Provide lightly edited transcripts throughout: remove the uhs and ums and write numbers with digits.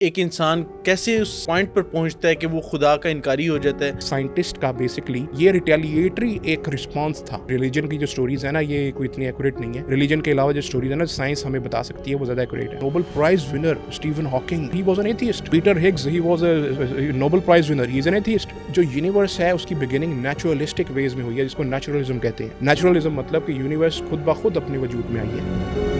एक इंसान कैसे उस पॉइंट पर पहुंचता है कि वो खुदा का इनकारी हो जाता है। साइंटिस्ट का बेसिकली ये रिटेलिएटरी एक रिस्पांस था। रिलीजन की जो स्टोरीज है ना, ये कोई इतनी एक्यूरेट नहीं है। रिलीजन के अलावा जो स्टोरीज है ना, साइंस हमें बता सकती है, वो ज्यादा एक्यूरेट है। Nobel prize winner Stephen Hawking, he was an atheist. Peter Higgs, he was a Nobel prize winner, he is an atheist. जो यूनिवर्स है उसकी बिगिनिंग नेचुरलिस्टिक वेज में हुई है, जिसको नेचुरलिज्म कहते हैं। नेचुरलिज्म मतलब कि यूनिवर्स खुद ब खुद अपने वजूद में आई है।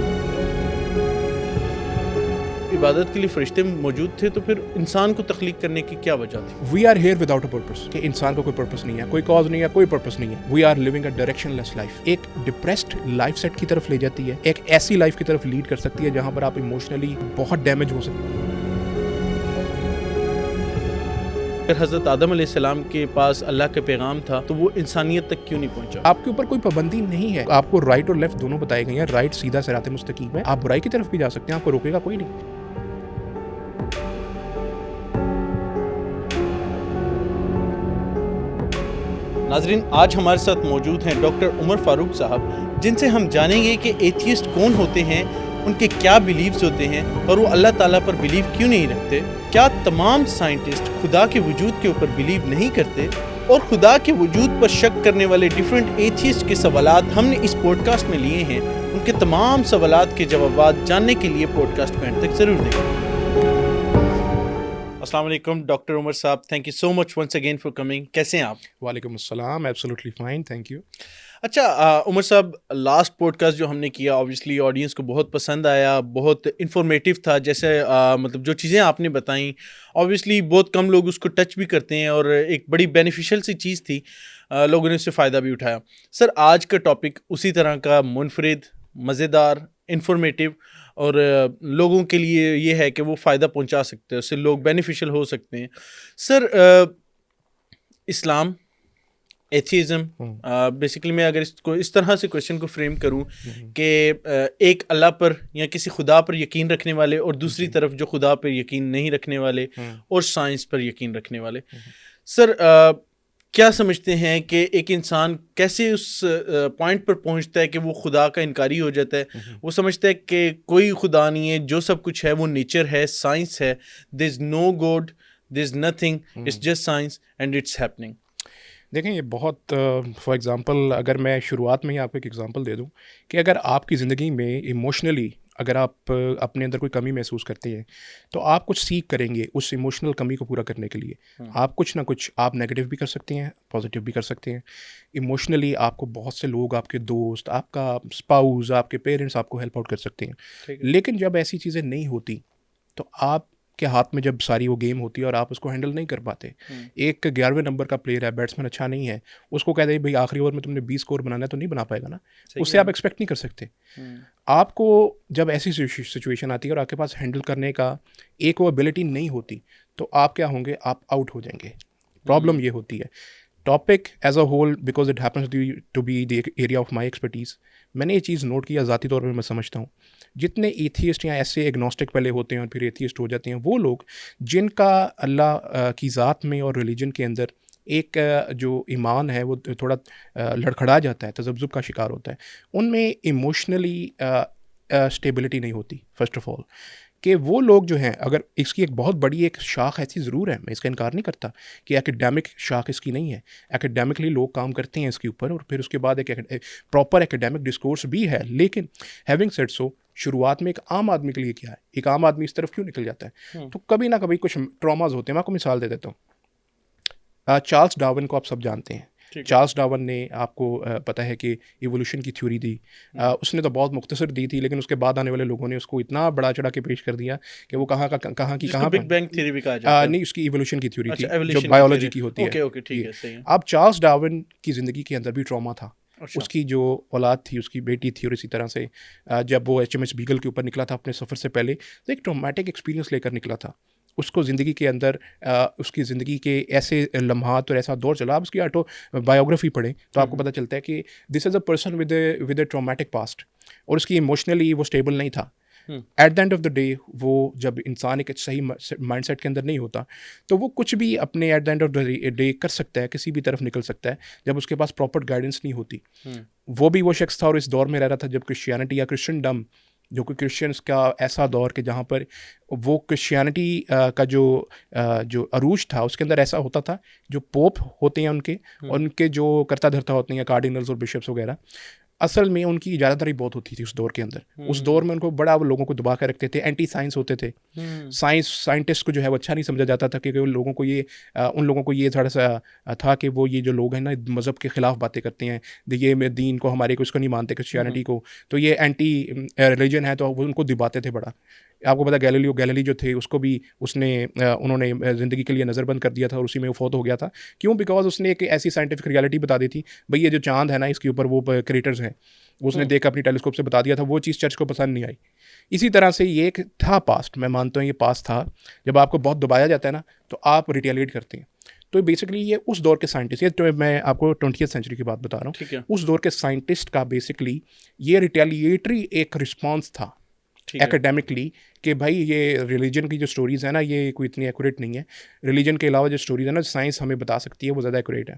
इबादत के लिए फरिश्ते मौजूद थे, तो फिर इंसान को तख्लीक करने की क्या वजह थी? We are here without a purpose, कि इंसान को कोई पर्पस नहीं है, कोई कॉज नहीं है, कोई पर्पस नहीं है। We are living a directionless life. एक डिप्रेस्ड लाइफ सेट की तरफ ले जाती है, एक ऐसी लाइफ की तरफ लीड कर सकती है जहां पर आप इमोशनली बहुत डैमेज हो सकते हैं। अगर हज़रत आदम अलैहिस्सलाम के पास अल्लाह का पैगाम था, तो वो इंसानियत तक क्यों नहीं पहुंचा? आपके ऊपर कोई पाबंदी नहीं है, आपको राइट और लेफ्ट दोनों बताए गए हैं। राइट सीधा सिराते मुस्तकीम है, आप बुराई की तरफ भी जा सकते हैं, आपको रोकेगा कोई नहीं। नाजरीन, आज हमारे साथ मौजूद हैं डॉक्टर उमर फारूक साहब, जिनसे हम जानेंगे कि एथियस्ट कौन होते हैं, उनके क्या बिलीव्स होते हैं और वो अल्लाह ताला पर बिलीव क्यों नहीं रखते। क्या तमाम साइंटिस्ट खुदा के वजूद के ऊपर बिलीव नहीं करते, और खुदा के वजूद पर शक करने वाले डिफरेंट एथियस्ट के सवालात हमने इस पॉडकास्ट में लिए हैं। उनके तमाम सवालात के जवाब जानने के लिए पॉडकास्ट को एंड तक जरूर देखें। अस्सलाम वालेकुम डॉक्टर उमर साहब, thank you so much once again for coming. कैसे हैं आप? वालेकुम अस्सलाम, एब्सोल्युटली फाइन, थैंक यू। अच्छा उमर साहब, लास्ट पॉडकास्ट जो हमने किया ऑब्वियसली ऑडियंस को बहुत पसंद आया, बहुत इंफॉर्मेटिव था। जैसे मतलब जो चीज़ें आपने बताई ऑब्वियसली बहुत कम लोग उसको टच भी करते हैं, और एक बड़ी बेनिफिशियल सी चीज़ थी, लोगों ने उससे फ़ायदा भी उठाया। सर, आज का टॉपिक उसी तरह का मुनफरिद, मज़ेदार, इंफॉर्मेटिव और लोगों के लिए ये है कि वो फ़ायदा पहुंचा सकते हैं, उससे लोग बेनिफिशियल हो सकते हैं। सर, इस्लाम, एथिज़म, बेसिकली मैं अगर इसको इस तरह से क्वेश्चन को फ्रेम करूं कि एक अल्लाह पर या किसी खुदा पर यकीन रखने वाले, और दूसरी तरफ जो खुदा पर यकीन नहीं रखने वाले और साइंस पर यकीन रखने वाले। सर, क्या समझते हैं कि एक इंसान कैसे उस पॉइंट पर पहुंचता है कि वो खुदा का इनकारी हो जाता है? वो समझता है कि कोई खुदा नहीं है, जो सब कुछ है वो नेचर है, साइंस है, there is no God, there is nothing, it's just science and it's happening. देखें, ये बहुत फॉर एग्ज़ाम्पल अगर मैं शुरुआत में ही आपको एक एग्ज़ाम्पल दे दूं कि अगर आपकी ज़िंदगी में इमोशनली अगर आप अपने अंदर कोई कमी महसूस करते हैं, तो आप कुछ सीख करेंगे उस इमोशनल कमी को पूरा करने के लिए। आप कुछ ना कुछ, आप नेगेटिव भी कर सकते हैं, पॉजिटिव भी कर सकते हैं। इमोशनली आपको बहुत से लोग, आपके दोस्त, आपका स्पाउस, आपके पेरेंट्स आपको हेल्प आउट कर सकते हैं। लेकिन जब ऐसी चीज़ें नहीं होती, तो आप के हाथ में जब सारी वो गेम होती है और आप उसको हैंडल नहीं कर पाते। एक 11वें नंबर का प्लेयर है, बैट्समैन अच्छा नहीं है, उसको कहते हैं भाई आखिरी ओवर में तुमने 20 स्कोर बनाना है, तो नहीं बना पाएगा ना, उससे आप एक्सपेक्ट नहीं कर सकते। आपको जब ऐसी सिचुएशन आती है और आपके पास हैंडल करने का एक वो एबिलिटी नहीं होती, तो आप क्या होंगे, आप आउट हो जाएंगे। प्रॉब्लम ये होती है। Topic as a whole, because it happens to be the area of my expertise, मैंने ये चीज़ नोट किया ज़ाती तौर पर। मैं समझता हूँ जितने एथियस्ट या ऐसे एग्नोस्टिक पहले होते हैं और फिर एथियस्ट हो जाते हैं, वो लोग जिनका अल्लाह की ज़ात में और रिलीजन के अंदर एक जो ईमान है वो थोड़ा लड़खड़ा जाता है, तज़ब्ज़ुब का शिकार होता है, उनमें इमोशनली स्टेबिलिटी नहीं होती। फर्स्ट ऑफ ऑल कि वो लोग जो हैं, अगर इसकी एक बहुत बड़ी एक शाख ऐसी ज़रूर है, मैं इसका इनकार नहीं करता कि एकेडमिक शाख इसकी नहीं है। एकेडमिकली लोग काम करते हैं इसके ऊपर, और फिर उसके बाद एक प्रॉपर एकेडमिक डिस्कोर्स भी है। लेकिन हैविंग सेड सो, शुरुआत में एक आम आदमी के लिए क्या है, एक आम आदमी इस तरफ क्यों निकल जाता है? तो कभी ना कभी कुछ ट्रॉमाज होते हैं। मैं आपको मिसाल दे देता हूँ। चार्ल्स डार्विन को आप सब जानते हैं। चार्ल्स डार्विन ने, आपको पता है कि इवोल्यूशन की थ्योरी दी। उसने तो बहुत मुख्तसर दी थी, लेकिन उसके बाद आने वाले लोगों ने उसको इतना बड़ा चढ़ा के पेश कर दिया कि वो कहाँ बिग बैंग थ्योरी भी कहा जाता है। नहीं, उसकी इवोल्यूशन की थ्योरी थी, जो evolution की बायोलॉजी theory। की होती है। ओके, ठीक है, सही है। अब चार्ल्स डार्विन की ज़िंदगी के अंदर भी ट्रॉमा था। उसकी जो औलाद थी, उसकी बेटी थी, और इसी तरह से जब वो HMS बीगल के ऊपर निकला था अपने सफ़र से पहले, तो एक ट्रॉमेटिक एक्सपीरियंस लेकर निकला था। उसको ज़िंदगी के अंदर उसकी ज़िंदगी के ऐसे लम्हात और ऐसा दौर चला। आप उसकी ऑटो बायोग्राफी पढ़ें तो आपको पता चलता है कि this is a person with a traumatic past, और उसकी इमोशनली वो स्टेबल नहीं था। Eight the end of the day, वो जब इंसान एक सही माइंडसेट के अंदर नहीं होता, तो वो कुछ भी अपने eight the end of the day कर सकता है, किसी भी तरफ निकल सकता है, जब उसके पास प्रॉपर गाइडेंस नहीं होती। वो भी वो शख्स था और इस दौर में रह रहा था जब क्रिश्चियनिटी या क्रिश्चियनडम जो कि क्रिश्चियंस का ऐसा दौर कि जहाँ पर वो क्रिश्चियनिटी का जो अरूज था उसके अंदर ऐसा होता था, जो पोप होते हैं उनके जो कर्ता धर्ता होते हैं कार्डिनल्स और बिशप्स वगैरह, असल में उनकी इजाज़तदारी बहुत होती थी उस दौर के अंदर। उस दौर में उनको बड़ा वो लोगों को दबा कर रखते थे, एंटी साइंस होते थे। साइंटिस्ट को जो है वो अच्छा नहीं समझा जाता था, क्योंकि उन लोगों को ये थोड़ा सा था कि वो ये जो लोग हैं ना मज़हब के ख़िलाफ़ बातें करते हैं, ये दीन को हमारे को इसको नहीं मानते क्रिश्चियनिटी को, तो ये एंटी रिलीजन है, तो वो उनको दबाते थे बड़ा। आपको पता गैलीली जो थे उसको भी उन्होंने ज़िंदगी के लिए नज़रबंद कर दिया था और उसी में वो फौत हो गया था। क्यों? बिकॉज उसने एक ऐसी साइंटिफिक रियलिटी बता दी थी, भाई ये जो चांद है ना इसके ऊपर वो क्रेटर्स हैं, उसने देख अपनी टेलीस्कोप से बता दिया था। वो चीज़ चर्च को पसंद नहीं आई। इसी तरह से ये एक था पास्ट, मैं मानता हूँ ये पास्ट था। जब आपको बहुत दबाया जाता है ना तो आप रिटेलिएट करते हैं। तो बेसिकली ये उस दौर के साइंटिस्ट, ये तो मैं आपको 20वीं सेंचुरी की बात बता रहा हूँ, उस दौर के साइंटिस्ट का बेसिकली ये रिटेलिएटरी एक रिस्पॉन्स था एकेडमिकली कि भाई ये रिलीजन की जो स्टोरीज़ है ना ये कोई इतनी एक्यूरेट नहीं है। रिलीजन के अलावा जो स्टोरीज़ है ना साइंस हमें बता सकती है वो ज़्यादा एक्यूरेट है।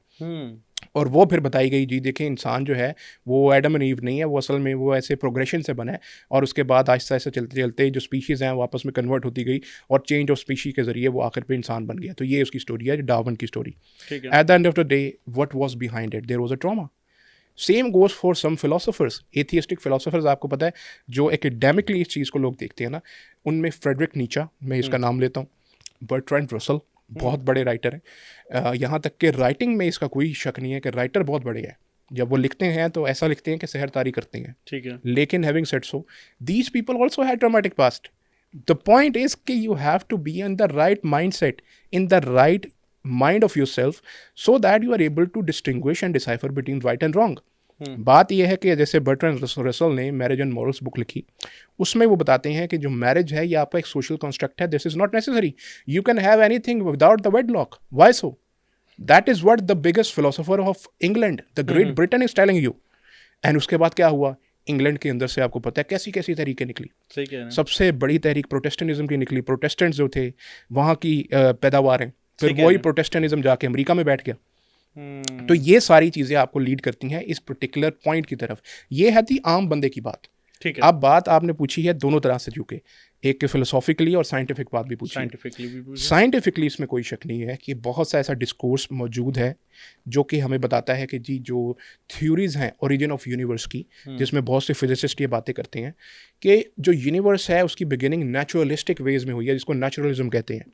और वो फिर बताई गई, जी देखें इंसान जो है वो एडम एंड ईव नहीं है, वो असल में वो ऐसे प्रोग्रेशन से बना है और उसके बाद आहिस्ता आहिस्ता चलते चलते जो स्पीशीज़ हैं वो आपस में कन्वर्ट होती गई और चेंज ऑफ स्पीशी के ज़रिए वो आखिर पे इंसान बन गया। तो ये उसकी स्टोरी है, डार्विन की story. At the end of the day what was behind it, there was a trauma. Same goes for some philosophers, atheistic philosophers. आपको पता है जो एकेडमिकली इस चीज़ को लोग देखते हैं ना, उनमें फ्रेडरिक नीचा, मैं इसका नाम लेता हूँ, बर्ट्रैंड रसल, बहुत बड़े राइटर हैं। यहाँ तक कि राइटिंग में इसका कोई शक नहीं है कि राइटर बहुत बड़े हैं। जब वो लिखते हैं तो ऐसा लिखते हैं कि सहर तारी करते हैं। ठीक है। लेकिन having said so, these people also had traumatic past. The point is कि you have to be in the right mind set, in the right mind of yourself, so that you are able to distinguish and decipher between right and wrong. बात यह है कि जैसे Bertrand Russell ने marriage and morals book लिखी, उसमें वो बताते हैं कि जो मैरिज है ये आपका एक सोशल कंस्ट्रक्ट है, this is not necessary, you can have anything without the wedlock, why so? That is what the biggest philosopher of England, the great Britain is telling you. And उसके बाद क्या हुआ, England के अंदर से आपको पता है कैसी कैसी तहरीकें निकली। सबसे बड़ी तहरीक प्रोटेस्टेंटिज्म की निकली। प्रोटेस्टेंट्स जो थे वहाँ की पैदावार हैं, फिर वही प्रोटेस्टेंटिज्म जाके अमेरिका में बैठ गया। तो ये सारी चीज़ें आपको लीड करती हैं इस पर्टिकुलर पॉइंट की तरफ। ये है थी आम बंदे की बात। ठीक है। अब बात आपने पूछी है दोनों तरह से झुके, एक फिलोसॉफिकली और साइंटिफिक बात भी पूछी। साइंटिफिकली इसमें कोई शक नहीं है कि बहुत सा ऐसा डिस्कोर्स मौजूद है जो कि हमें बताता है कि जी जो थ्योरीज हैं ओरिजिन ऑफ यूनिवर्स की, जिसमें बहुत से फिजिसिस्ट ये बातें करते हैं कि जो यूनिवर्स है उसकी बिगिनिंग नेचुरलिस्टिक वेज में हुई है, जिसको नेचुरलिज्म कहते हैं।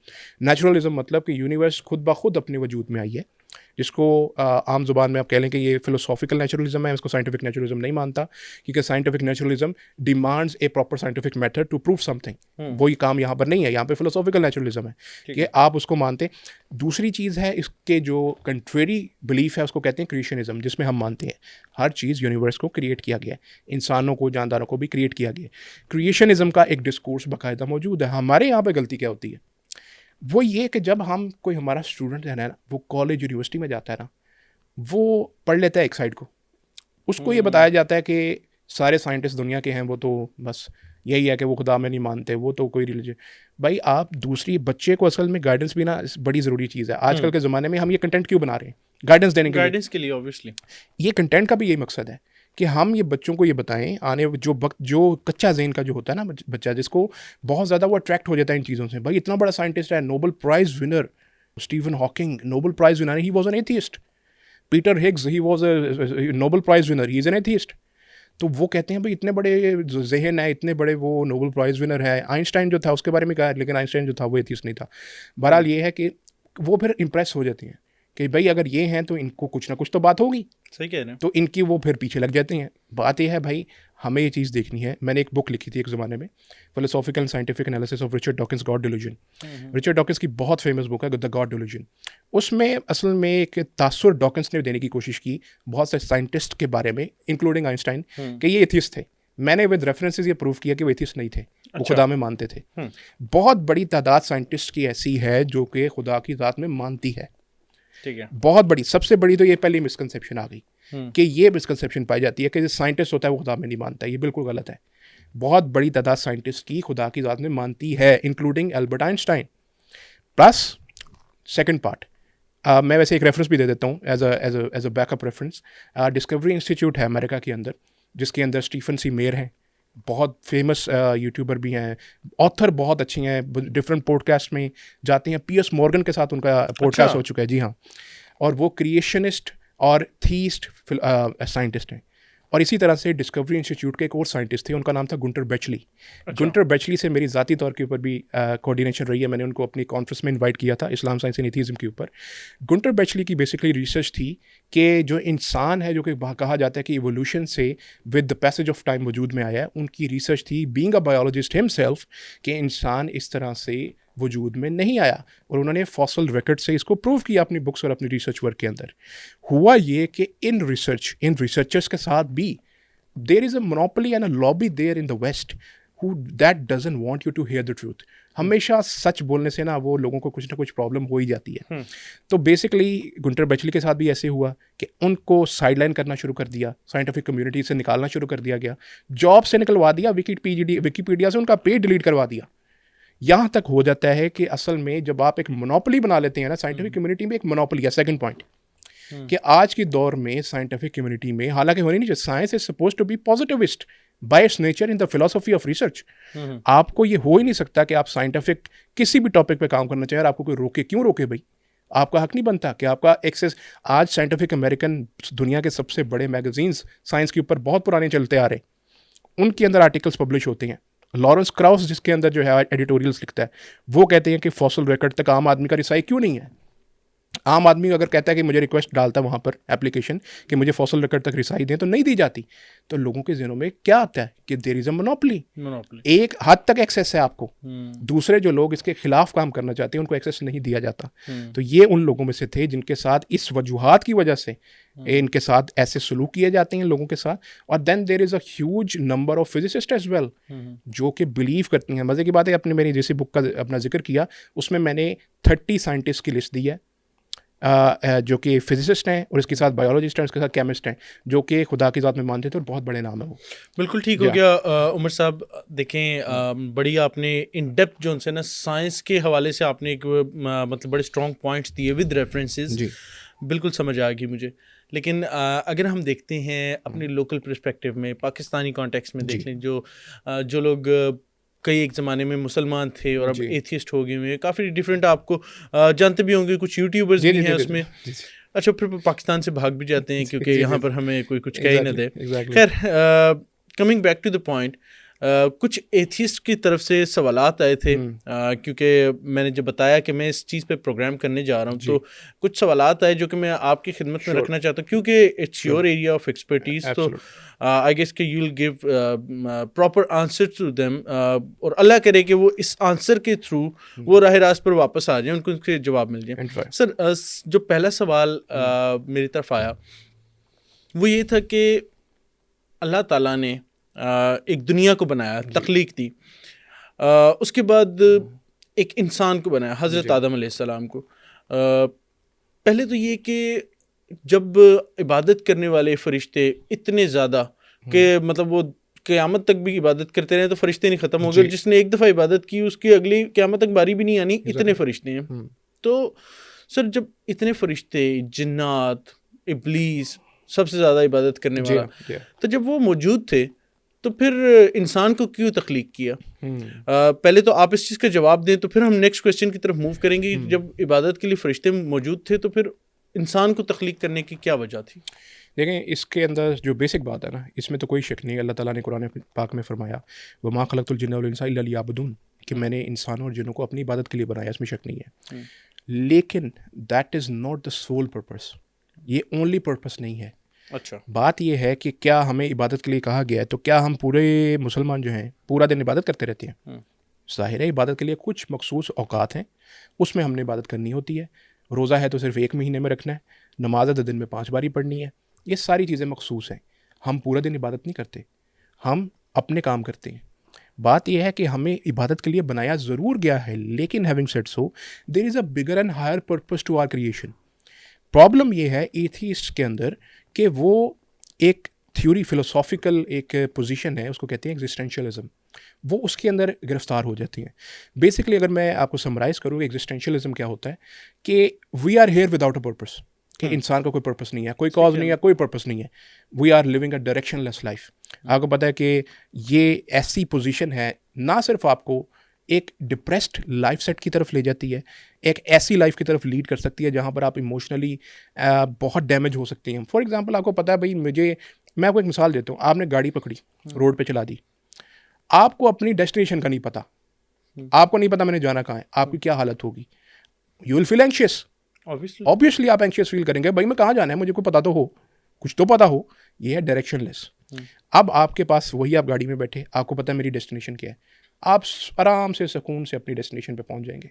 नेचुरलिज्म मतलब कि यूनिवर्स खुद ब खुद अपने वजूद में आई है, जिसको आम जुबान में आप कह लें कि ये फिलोसॉफिकल नेचुरलिज्म है। इसको साइंटिफिक नेचुरलिज्म नहीं मानता, क्योंकि scientific naturalism demands a proper scientific method to prove something. वही काम यहाँ पर नहीं है, यहाँ पे फिलोसॉफिकल नेचुरलिज्म है कि आप उसको मानते। दूसरी चीज़ है इसके जो कंट्रेरी बिलीफ है उसको कहते हैं क्रिएशनिज्म, जिसमें हम मानते हैं हर चीज़ यूनिवर्स को क्रिएट किया गया है, इंसानों को जानदारों को भी क्रिएट किया गया है। क्रिएशनिज्म का एक डिस्कोर्स बाकायदा मौजूद है। हमारे यहाँ पर गलती क्या होती है वो ये कि जब हम कोई हमारा स्टूडेंट है ना वो कॉलेज यूनिवर्सिटी में जाता है ना, वो पढ़ लेता है एक साइड को, उसको ये बताया जाता है कि सारे साइंटिस्ट दुनिया के हैं, वो तो बस यही है कि वो खुदा में नहीं मानते, वो तो कोई रिलीजन। भाई आप दूसरी बच्चे को असल में गाइडेंस भी ना बड़ी ज़रूरी चीज़ है। आजकल के ज़माने में हम ये कंटेंट क्यों बना रहे हैं? गाइडेंस देने के लिए, गाइडेंस के लिए ऑब्वियसली। ये कंटेंट का भी यही मकसद है कि हम ये बच्चों को ये बताएं, आने जो वक्त जो कच्चा ज़हन का जो होता है ना बच्चा, जिसको बहुत ज़्यादा वो अट्रैक्ट हो जाता है इन चीज़ों से। भाई इतना बड़ा साइंटिस्ट है, Nobel prize winner Stephen Hawking, Nobel prize winner, he was an atheist. Peter Higgs, he was a Nobel prize winner, he is an atheist. तो वो कहते हैं भाई इतने बड़े जहन है, इतने बड़े वो नोबेल प्राइज़ विनर है। आइंस्टाइन जो था उसके बारे में कहा, लेकिन आइंस्टाइन जो था वो एथियस्ट नहीं था। बहरहाल ये है कि वो फिर इंप्रेस हो जाती हैं कि भाई अगर ये हैं तो इनको कुछ ना कुछ तो बात होगी। सही कह रहे हैं। तो इनकी वो फिर पीछे लग जाते हैं। बात ये है भाई हमें ये चीज़ देखनी है। मैंने एक बुक लिखी थी एक ज़माने में, philosophical and scientific analysis of Richard Dawkins God delusion. Richard Dawkins की बहुत फेमस बुक है द गॉड डिल्यूजन। उसमें असल में एक तासुर डॉकिंस ने देने की कोशिश की बहुत से साइंटिस्ट के बारे में, इंक्लूडिंग आइंस्टाइन, कि ये एथियस्ट थे। मैंने विद रेफरेंसेस ये प्रूव किया कि वो एथियस्ट नहीं थे, वो खुदा में मानते थे। बहुत बड़ी तादाद साइंटिस्ट की ऐसी है जो कि खुदा की ज़ात में मानती है। ठीक है। बहुत बड़ी, सबसे बड़ी तो ये पहली मिसकंसेप्शन आ गई कि ये मिसकंसेप्शन पाई जाती है कि जो साइंटिस्ट होता है वो खुदा में नहीं मानता। ये बिल्कुल गलत है। बहुत बड़ी तादाद साइंटिस्ट की खुदा की ज़ात में मानती है, including Albert Einstein. Plus second part, मैं वैसे एक रेफरेंस भी दे देता हूँ as a backup reference. Discovery institute है अमेरिका के अंदर, जिसके अंदर स्टीफन सी मेयर हैं, बहुत फेमस यूट्यूबर भी हैं, ऑथर बहुत अच्छी हैं, डिफरेंट पॉडकास्ट में जाते हैं। पियर्स मॉर्गन के साथ उनका पॉडकास्ट हो चुका है, जी हाँ। और वो क्रिएशनिस्ट और थीस्ट साइंटिस्ट हैं। और इसी तरह से डिस्कवरी इंस्टीट्यूट के एक और साइंटिस्ट थे, उनका नाम था गुंटर बेचली। गुंटर बेचली से मेरी ज़ाती तौर के ऊपर भी कोऑर्डिनेशन रही है। मैंने उनको अपनी कॉन्फ्रेंस में इनवाइट किया था इस्लाम साइंस एंड एथीज़म के ऊपर। गुंटर बेचली की बेसिकली रिसर्च थी कि जो इंसान है, जो कि कहा जाता है कि इवोल्यूशन से with the passage of time वजूद में आया है, उनकी रिसर्च थी बीइंग अ बायोलॉजिस्ट हिमसेल्फ कि इंसान इस तरह से वजूद में नहीं आया। और उन्होंने फॉसल रिकॉर्ड से इसको प्रूव किया अपनी बुक्स और अपनी रिसर्च वर्क के अंदर। हुआ ये कि इन रिसर्चर्स के साथ भी there is a monopoly and a lobby there in the west who that doesn't want you to hear the truth. हमेशा सच बोलने से ना वो लोगों को कुछ ना कुछ प्रॉब्लम हो ही जाती है। तो बेसिकली गुंटर बेचली के साथ भी ऐसे हुआ कि उनको साइडलाइन करना शुरू कर दिया, साइंटिफिक कम्युनिटी से निकालना शुरू कर दिया गया, जॉब से निकलवा दिया, विकीपीडिया से उनका पेज डिलीट करवा दिया। यहाँ तक हो जाता है कि असल में जब आप एक मोनोपोली बना लेते हैं ना, साइंटिफिक कम्युनिटी में एक मोनोपोली है। सेकंड पॉइंट कि आज की दौर में साइंटिफिक कम्युनिटी में, हालांकि होनी नहीं चाहिए, science is suppose to be positivist by its nature in the philosophy of research. आपको ये हो ही नहीं सकता कि आप साइंटिफिक किसी भी टॉपिक पे काम करना चाहिए और आपको कोई रोके। क्यों रोके भाई? आपका हक नहीं बनता कि आपका एक्सेस। आज साइंटिफिक अमेरिकन दुनिया के सबसे बड़े मैगजीन्स साइंस के ऊपर बहुत पुराने चलते आ रहे, उनके अंदर आर्टिकल्स पब्लिश होते हैं। लॉरेंस क्राउस जिसके अंदर जो है एडिटोरियल्स लिखता है, वो कहते हैं कि फॉसल रिकॉर्ड तक आम आदमी का रिसाई क्यों नहीं है। आम आदमी अगर कहता है कि मुझे रिक्वेस्ट डालता है वहाँ पर एप्लीकेशन कि मुझे फॉसल रिकॉर्ड तक रिसाई दें, तो नहीं दी जाती। तो लोगों के ज़हनों में क्या आता है कि देयर इज़ अ मोनोपोली। एक हद तक एक्सेस है आपको, दूसरे जो लोग इसके खिलाफ काम करना चाहते हैं उनको एक्सेस नहीं दिया जाता। तो ये उन लोगों में से थे जिनके साथ इस वजूहात की वजह से इनके साथ ऐसे सलूक किए जाते हैं लोगों के साथ। और then there is a huge number of physicist as well जो कि बिलीव करती हैं। मज़े की बात है, अपने मेरी जैसी बुक का अपना जिक्र किया, उसमें मैंने 30 साइंटिस्ट की लिस्ट दी है जो कि फिजिसिस्ट हैं और इसके साथ बायोलॉजिस्ट हैं, उसके साथ केमिस्ट हैं, जो कि खुदा की ज़ात में मानते थे और बहुत बड़े नाम है वो। बिल्कुल ठीक हो गया उमर साहब। देखें बड़ी आपने इन डेप्थ जो उनसे ना साइंस के हवाले से आपने एक मतलब बड़े स्ट्रॉन्ग पॉइंट्स दिए विद रेफरेंसेस, बिल्कुल समझ आ गई मुझे। लेकिन अगर हम देखते हैं अपने लोकल पर्सपेक्टिव में, पाकिस्तानी कॉन्टेक्स्ट में देख लें, जो लोग कई एक ज़माने में मुसलमान थे और अब एथियस्ट हो गए हुए, काफ़ी डिफरेंट आपको जानते भी होंगे, कुछ यूट्यूबर्स भी हैं उसमें। अच्छा, फिर पाकिस्तान से भाग भी जाते हैं क्योंकि यहाँ पर हमें कोई कुछ कह ही ना दे। खैर, coming back to the point, कुछ एथियस्ट की तरफ से सवालात आए थे क्योंकि मैंने जब बताया कि मैं इस चीज़ पे प्रोग्राम करने जा रहा हूँ, तो कुछ सवालात आए जो कि मैं आपकी खिदमत में रखना चाहता हूँ क्योंकि it's your area of expertise. तो आई गेस कि you will give proper answer to them, और अल्लाह करे कि वो इस आंसर के थ्रू वो राह रास्त पर वापस आ जाए, उनको उसके जवाब मिल जाए। सर, जो पहला सवाल मेरी तरफ आया वो ये था कि अल्लाह ताला ने एक दुनिया को बनाया, तख्लीक दी, उसके बाद एक इंसान को बनाया, हज़रत आदम अलैहिस्सलाम को। पहले तो ये कि जब इबादत करने वाले फ़रिश्ते इतने ज़्यादा कि मतलब वो क़यामत तक भी इबादत करते रहे तो फ़रिश्ते नहीं ख़त्म हो गए, जिसने एक दफ़ा इबादत की उसकी अगली क़यामत तक बारी भी नहीं आनी, इतने फ़रिश्ते हैं। तो सर, जब इतने फ़रिश्ते, जिन्नात, इब्लीस, सबसे ज़्यादा इबादत करने वाला, तो जब वो मौजूद थे तो फिर इंसान को क्यों तख्लीक किया? पहले तो आप इस चीज़ का जवाब दें, तो फिर हम नेक्स्ट क्वेश्चन की तरफ मूव करेंगे। जब इबादत के लिए फ़रिश्ते मौजूद थे तो फिर इंसान को तख्लीक करने की क्या वजह थी? देखें, इसके अंदर जो बेसिक बात है ना, इसमें तो कोई शक नहीं। अल्लाह ताला ने कुरान पाक में फरमाया, वमा खलक़तुल जिन्ना वल इंसा इल्ला लियअबुदून, कि मैंने इंसानों और जिन्नों को अपनी इबादत के लिए बनाया, इसमें शक नहीं है। लेकिन that is not the sole purpose, ये ओनली पर्पस नहीं है। अच्छा, बात यह है कि क्या हमें इबादत के लिए कहा गया है, तो क्या हम पूरे मुसलमान जो हैं पूरा दिन इबादत करते रहते हैं? ज़ाहिर है इबादत के लिए कुछ मखसूस औकात हैं, उसमें हमने इबादत करनी होती है। रोज़ा है तो सिर्फ 1 महीने में रखना है, नमाज है तो दिन में 5 बारी पढ़नी है, ये सारी चीज़ें मखसूस हैं। हम पूरा दिन इबादत नहीं करते, हम अपने काम करते हैं। बात यह है कि हमें इबादत के लिए बनाया ज़रूर गया है, लेकिन having said so there is a bigger and higher purpose to our creation. Problem ये है एथीस्ट के अंदर कि वो एक थ्योरी, फिलोसॉफिकल एक पोजीशन है, उसको कहते हैं एग्जिस्टेंशियलिज्म, वो उसके अंदर गिरफ्तार हो जाती हैं। बेसिकली अगर मैं आपको समराइज़ करूँ, एग्जिस्टेंशियलिज्म क्या होता है कि we are here without a purpose. कि इंसान का कोई पर्पस नहीं है, कोई कॉज नहीं है, कोई पर्पस नहीं है। We are living a directionless life. आपको पता है कि ये ऐसी पोजीशन है ना सिर्फ आपको एक डिप्रेस्ड लाइफ सेट की तरफ ले जाती है, एक ऐसी लाइफ की तरफ लीड कर सकती है जहाँ पर आप इमोशनली बहुत डैमेज हो सकती हैं। फॉर एग्जांपल आपको पता है भाई, मैं आपको एक मिसाल देता हूँ। आपने गाड़ी पकड़ी, रोड पे चला दी, आपको अपनी डेस्टिनेशन का नहीं पता, आपको नहीं पता मैंने जाना कहाँ है, आपकी क्या हालत होगी? You will feel anxious. Obviously आप एंशियस फील करेंगे, भाई मैं कहाँ जाना है, मुझे कोई पता तो हो, कुछ तो पता हो। ये है डायरेक्शनलेस। अब आपके पास वही, आप गाड़ी में बैठे, आपको पता है मेरी डेस्टिनेशन क्या है, आप आराम से सुकून से अपनी डेस्टिनेशन पे पहुंच जाएंगे।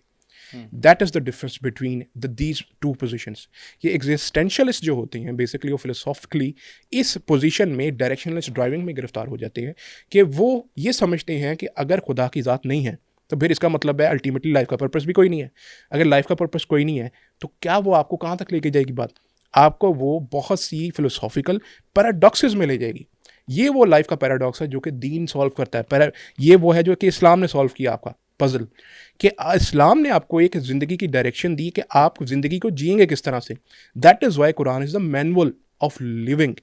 That is the difference between these two positions. ये एग्जिस्टेंशियलिस्ट जो होते हैं बेसिकली वो फिलोसॉफिकली इस पोजीशन में डायरेक्शनलेस ड्राइविंग में गिरफ्तार हो जाते हैं कि वो ये समझते हैं कि अगर खुदा की ज़ात नहीं है तो फिर इसका मतलब है अल्टीमेटली लाइफ का पर्पस भी कोई नहीं है। अगर लाइफ का पर्पस कोई नहीं है तो क्या वो आपको कहाँ तक लेके जाएगी बात? आपको वो बहुत सी फिलोसॉफिकल पैराडॉक्सेस में ले जाएगी। ये वो लाइफ का पैराडॉक्स है जो कि दीन सॉल्व करता है। ये वो है जो कि इस्लाम ने सॉल्व किया आपका पजल, कि इस्लाम ने आपको एक ज़िंदगी की डायरेक्शन दी कि आप ज़िंदगी को जिएंगे किस तरह से। That is why Quran is the manual of living.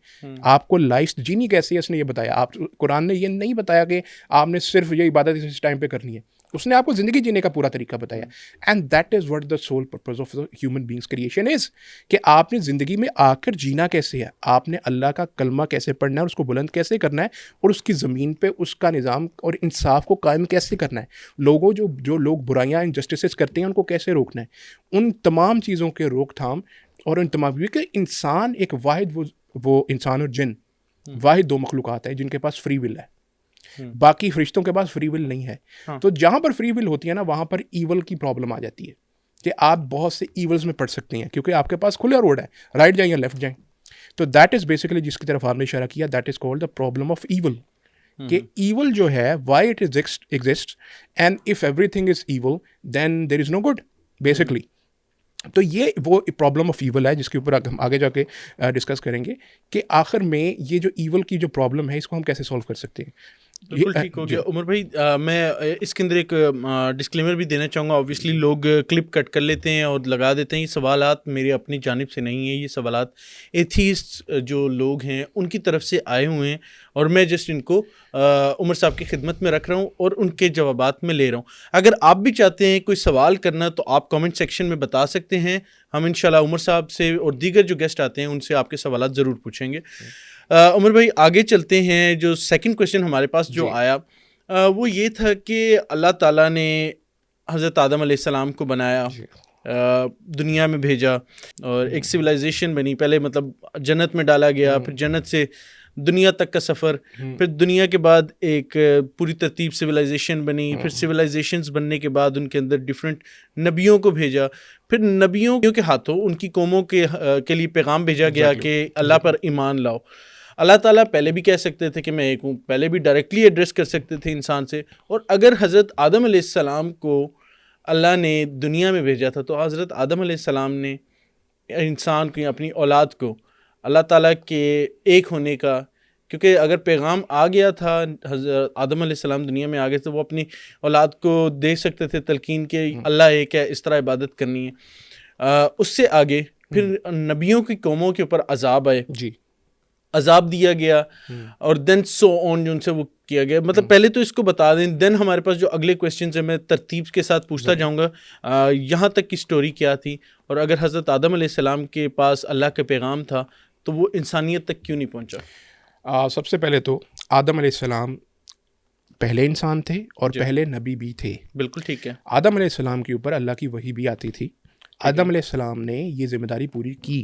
आपको लाइफ जीनी कैसी है इसने ये बताया। आप कुरान ने ये नहीं बताया कि आपने सिर्फ ये इबादत इस टाइम पे करनी है, उसने आपको ज़िंदगी जीने का पूरा तरीका बताया। And that is what the sole purpose of the human beings creation is, कि आपने ज़िंदगी में आकर जीना कैसे है, आपने अल्लाह का कलमा कैसे पढ़ना है, उसको बुलंद कैसे करना है, और उसकी ज़मीन पे उसका निज़ाम और इंसाफ को कायम कैसे करना है। जो लोग बुराइयाँ इनजस्टिस करते हैं उनको कैसे रोकना है। उन तमाम चीज़ों के रोकथाम और उन तमाम, क्योंकि इंसान एक वाहिद वो इंसान और जिन वाहिद दो मखलूक़ात है जिनके पास फ्री विल है। बाकी फरिश्तों के पास फ्री विल नहीं है। तो जहाँ पर फ्री विल होती है ना, वहाँ पर ईवल की प्रॉब्लम आ जाती है कि आप बहुत से ईवल्स में पड़ सकते हैं क्योंकि आपके पास खुला रोड है, राइट जाएं या लेफ्ट जाएं। तो दैट इज़ बेसिकली जिसकी तरफ आपने इशारा किया, that is called the problem of evil. कि ईवल जो है, why it exist, and if everything is evil then there is no good basically. तो ये वो प्रॉब्लम ऑफ ईवल है जिसके ऊपर हम आगे जाके डिस्कस करेंगे कि आखिर में ये जो ईवल की जो प्रॉब्लम है इसको हम कैसे सॉल्व कर सकते हैं। बिल्कुल ठीक हो गया उमर भाई। मैं इसके अंदर एक डिस्क्लेमर भी देना चाहूँगा। ऑब्वियसली लोग क्लिप कट कर लेते हैं और लगा देते हैं। ये सवालात मेरी अपनी जानिब से नहीं है, ये सवालात एथीस्ट जो लोग हैं उनकी तरफ से आए हुए हैं और मैं जस्ट इनको उमर साहब की खिदमत में रख रहा हूँ और उनके जवाबात में ले रहा हूँ। अगर आप भी चाहते हैं कोई सवाल करना तो आप कमेंट सेक्शन में बता सकते हैं। हम इंशाल्लाह उमर साहब से और दीगर जो गेस्ट आते हैं उनसे आपके सवालात ज़रूर पूछेंगे। उमर भाई आगे चलते हैं। जो सेकंड क्वेश्चन हमारे पास जो आया वो ये था कि अल्लाह ताला ने हज़रत आदम अलैहिस्सलाम को बनाया, दुनिया में भेजा और एक सिविलाइजेशन बनी। पहले मतलब जन्नत में डाला गया, फिर जन्नत से दुनिया तक का सफ़र, फिर दुनिया के बाद एक पूरी तरतीब सिविलाइजेशन बनी, फिर सिविलाइजेशंस बनने के बाद उनके अंदर डिफरेंट नबियों को भेजा, फिर नबियों के हाथों उनकी कौमों के लिए पैगाम भेजा गया कि अल्लाह पर ईमान लाओ। अल्लाह ताला पहले भी कह सकते थे कि मैं एक हूँ, पहले भी डायरेक्टली एड्रेस कर सकते थे इंसान से। और अगर हज़रत आदम अलैहिस्सलाम को अल्लाह ने दुनिया में भेजा था तो हज़रत आदम अलैहिस्सलाम ने इंसान को, अपनी औलाद को अल्लाह ताला के एक होने का, क्योंकि अगर पैगाम आ गया था, हज़रत आदम अलैहिस्सलाम दुनिया में आ गए तो वो अपनी औलाद को दे सकते थे तलकीन के अल्लाह एक है, इस तरह इबादत करनी है। उससे आगे फिर नबियों की कौमों के ऊपर अजाब आए जी, अजाब दिया गया और देन सो ऑन जो उनसे वो किया गया। मतलब पहले तो इसको बता दें, देन हमारे पास जो अगले क्वेश्चन है मैं तरतीब के साथ पूछता जाऊँगा यहाँ तक की स्टोरी क्या थी और अगर हज़रत आदम अलैहिस्सलाम के पास अल्लाह का पैगाम था तो वो इंसानियत तक क्यों नहीं पहुँचा। सबसे पहले तो आदम अलैहिस्सलाम पहले इंसान थे और पहले नबी भी थे। बिल्कुल ठीक है। आदम अलैहिस्सलाम के ऊपर अल्लाह की वही भी आती थी। आदम अलैहिस्सलाम ने ये जिम्मेदारी पूरी की।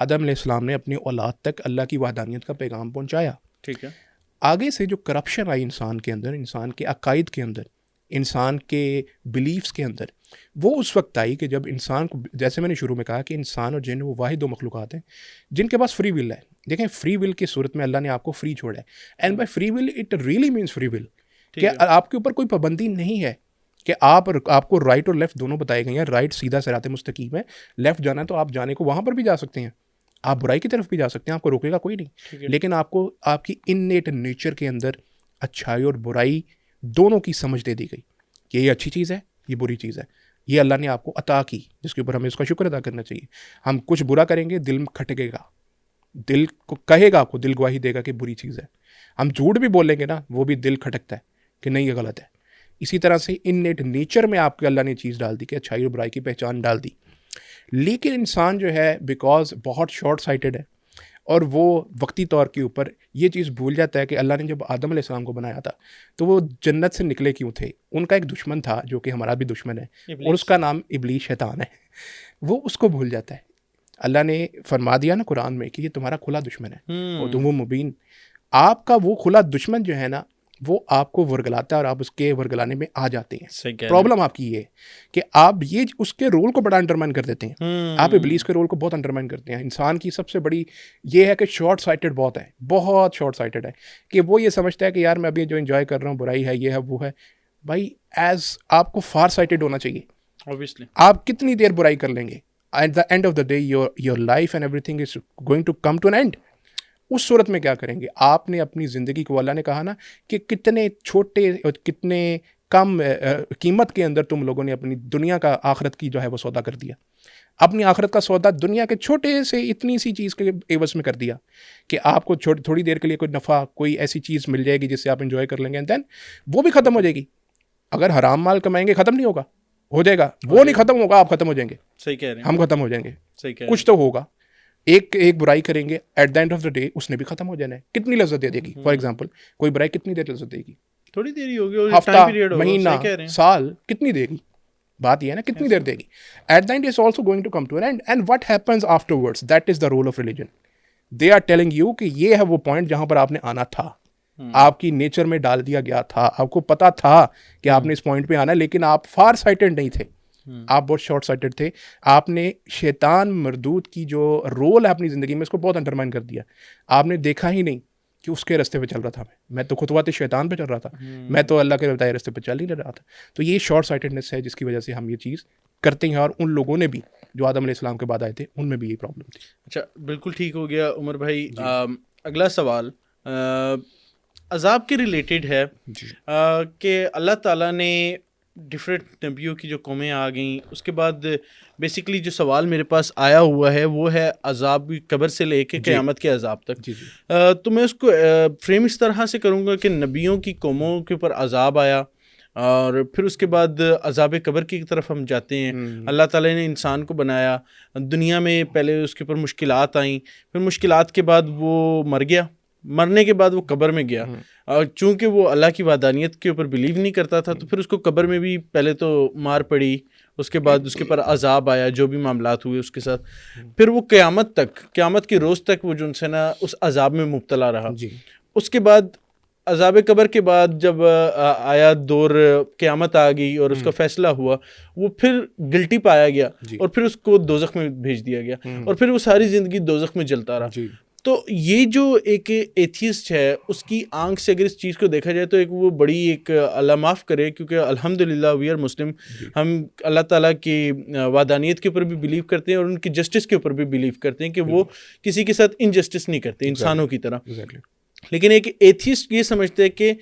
आदम अलैहिस्सलाम ने अपनी औलाद तक अल्लाह की वहदानियत का पैगाम पहुंचाया। ठीक है। आगे से जो करप्शन आई इंसान के अंदर, इंसान के अकायद के अंदर, इंसान के बिलीफ्स के अंदर, वो उस वक्त आई कि जब इंसान को, जैसे मैंने शुरू में कहा कि इंसान और जिन वो वाहिद दो मखलूक़ात हैं जिनके पास फ्री विल है। देखें, फ्री विल की सूरत में अल्लाह ने आपको फ्री छोड़ा है। And by free will it really means free will, कि आपके ऊपर कोई पाबंदी नहीं है कि आपको राइट और लेफ़्ट दोनों बताए गए हैं। राइट सीधा सिराते मुस्तकीम है, लेफ़्ट जाना है तो आप जाने को वहाँ पर भी जा सकते हैं, आप बुराई की तरफ भी जा सकते हैं, आपको रोकेगा कोई नहीं। लेकिन आपको आपकी इननेट नेचर के अंदर अच्छाई और बुराई दोनों की समझ दे दी गई कि ये अच्छी चीज़ है, ये बुरी चीज़ है। ये अल्लाह ने आपको अता की, जिसके ऊपर हमें उसका शुक्र अदा करना चाहिए। हम कुछ बुरा करेंगे, दिल में खटकेगा, दिल को कहेगा, आपको दिल गवाही देगा कि बुरी चीज़ है। हम झूठ भी बोलेंगे ना, वो भी दिल खटकता है कि नहीं ये गलत है। इसी तरह से इननेट नेचर में आपके अल्लाह ने चीज़ डाल दी कि अच्छाई और बुराई की पहचान डाल दी। लेकिन इंसान जो है बिकॉज बहुत शॉर्ट साइटेड है और वो वक्ती तौर के ऊपर ये चीज़ भूल जाता है कि अल्लाह ने जब आदम अलैहिस्सलाम को बनाया था तो वो जन्नत से निकले क्यों थे। उनका एक दुश्मन था जो कि हमारा भी दुश्मन है, और उसका नाम इब्लीस शैतान है। वो उसको भूल जाता है। अल्लाह ने फरमा दिया ना कुरान में कि ये तुम्हारा खुला दुश्मन है, और तुम वो मुबीन। आपका वो खुला दुश्मन जो है ना, वो आपको वर्गलाता है और आप उसके वर्गलाने में आ जाते हैं। प्रॉब्लम आपकी ये है कि आप ये उसके रोल को बड़ा अंडरमाइन कर देते हैं। आप इब्लीस के रोल को बहुत अंडरमाइन करते हैं। इंसान की सबसे बड़ी ये है कि शॉर्ट साइटेड बहुत है, बहुत शॉर्ट साइटेड है, कि वो ये समझता है कि यार मैं अभी जो एंजॉय कर रहा हूँ, बुराई है, ये है, वो है। भाई एज आपको फार साइटेड होना चाहिए। ऑब्वियसली आप कितनी देर बुराई कर लेंगे, at the end of the day your life and everything is going to come to an end. उस सूरत में क्या करेंगे? आपने अपनी ज़िंदगी को, अल्लाह ने कहा ना कि कितने छोटे और कितने कम कीमत के अंदर तुम लोगों ने अपनी दुनिया का आखिरत की जो है वो सौदा कर दिया। अपनी आखिरत का सौदा दुनिया के छोटे से इतनी सी चीज़ के एवज में कर दिया कि आपको थोड़ी देर के लिए कोई नफ़ा, कोई ऐसी चीज़ मिल जाएगी जिससे आप इंजॉय कर लेंगे, एंड देन वो भी ख़त्म हो जाएगी। अगर हराम माल कमाएंगे ख़त्म नहीं होगा, हो जाएगा, वो नहीं ख़त्म होगा, आप ख़त्म हो जाएंगे। सही कह रहे हैं, हम ख़त्म हो जाएंगे। सही कह रहे कुछ तो होगा। एक बुराई करेंगे, eight the end of the day उसने भी खत्म हो जाना है। कितनी लज्जत दे देगी? फॉर एग्जांपल कोई बुराई कितनी देर लज्जत देगी? थोड़ी देर ही होगी, हफ्ता, टाइम पीरियड होगा, महीना, सही कह रहे हैं। साल, कितनी देगी? बात ये है ना, कितनी देर देगी? At the end is also going to come to an end, and what happens afterwards, that is the role of religion. They are telling you कि ये है वो पॉइंट जहां पर आपने आना था, आपकी नेचर में डाल दिया गया था, आपको पता था कि आपने इस पॉइंट पे आना है, लेकिन आप फार साइटेड नहीं थे, आप बहुत शॉर्ट साइटेड थे। आपने शैतान मरदूद की जो रोल है अपनी ज़िंदगी में, इसको बहुत अंडरमाइन कर दिया। आपने देखा ही नहीं कि उसके रास्ते पे चल रहा था। मैं तो खुतवाते शैतान पे चल रहा था, मैं तो अल्लाह के बताए रास्ते पे चल ही नहीं रहा था। तो ये शॉर्ट साइटेडनेस है जिसकी वजह से हम ये चीज़ करते हैं, और उन लोगों ने भी जो आदम अलैहिस्सलाम के बाद आए थे, उनमें भी ये प्रॉब्लम थी। अच्छा, बिल्कुल ठीक हो गया उमर भाई। अगला सवाल अजाब के रिलेटेड है कि अल्लाह ताला ने डिफरेंट नबियों की जो कौमें आ गई, उसके बाद बेसिकली जो सवाल मेरे पास आया हुआ है वो है अजाब कब्र से लेके क़यामत के अजाब तक। तो मैं उसको फ्रेम इस तरह से करूँगा कि नबियों की कौमों के ऊपर अजाब आया, और फिर उसके बाद अजाब कब्र की तरफ हम जाते हैं। अल्लाह ताला ने इंसान को बनाया, दुनिया में पहले उसके ऊपर मुश्किलात आई, फिर मुश्किलात के बाद वो मर गया, मरने के बाद वो कब्र में गया, और चूँकि वो अल्लाह की वादानियत के ऊपर बिलीव नहीं करता था, तो फिर उसको कब्र में भी पहले तो मार पड़ी, उसके बाद उसके ऊपर अजाब आया, जो भी मामलात हुए उसके साथ, फिर वो क़यामत तक, क़यामत के रोज़ तक वो जो उनसे ना उस अजाब में मुब्तला रहा। उसके बाद अजाब कब्र के बाद जब आया दौर क़यामत आ गई और उसका फ़ैसला हुआ, वो फिर गिल्टी पाया गया और फिर उसको दोज़ख में भेज दिया गया, और फिर वो सारी ज़िंदगी दोज़ख में जलता रहा। तो ये जो एक एथियस्ट है उसकी आंख से अगर इस चीज़ को देखा जाए तो एक वो बड़ी एक अल्लाह माफ़ करे, क्योंकि अल्हम्दुलिल्लाह वी आर मुस्लिम, हम अल्लाह ताला की वादानियत के ऊपर भी बिलीव करते हैं और उनकी जस्टिस के ऊपर भी बिलीव करते हैं कि वो किसी के साथ इनजस्टिस नहीं करते इंसानों की तरह। लेकिन एक एथियस्ट ये समझते हैं कि